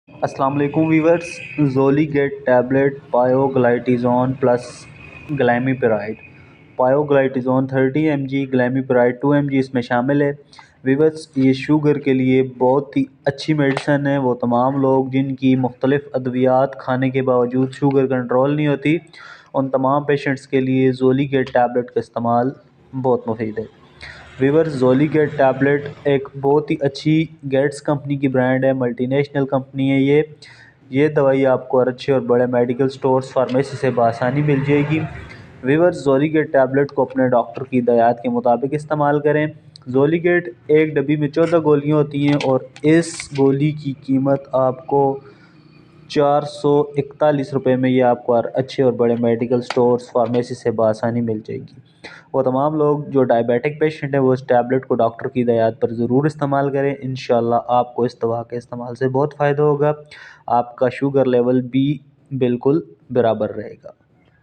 अस्सलाम वालेकुम वीवर्स। ज़ोलीगेट tablet pioglitazone plus glimepiride. Pioglitazone 30 mg, glimepiride 2 mg इसमें शामिल है। वीवर्स, ये शुगर के लिए बहुत ही अच्छी मेडिसन है। वो तमाम लोग जिनकी मुख्तलिफ़ अद्वियात खाने के बावजूद शुगर कंट्रोल नहीं होती, उन तमाम पेशेंट्स के लिए ज़ोलीगेट टैबलेट का इस्तेमाल बहुत मुफीद है। वीवर्स, ज़ोलीगेट टैबलेट एक बहुत ही अच्छी गेट्स कंपनी की ब्रांड है, मल्टीनेशनल कंपनी है ये दवाई आपको अच्छे और बड़े मेडिकल स्टोर्स फार्मेसी से बआसानी मिल जाएगी। वीवर्स, ज़ोलीगेट टैबलेट को अपने डॉक्टर की हिदायत के मुताबिक इस्तेमाल करें। ज़ोलीगेट एक डब्बी में 14 गोलियाँ होती हैं और इस गोली की कीमत आपको 441 रुपये में ये आपको अच्छे और बड़े मेडिकल स्टोर्स फार्मेसी से बआसानी मिल जाएगी। वो तमाम लोग जो डायबिटिक पेशेंट हैं वो इस टैबलेट को डॉक्टर की हिदायत पर ज़रूर इस्तेमाल करें। इंशाल्लाह आपको इस दवा के इस्तेमाल से बहुत फ़ायदा होगा। आपका शुगर लेवल भी बिल्कुल बराबर रहेगा।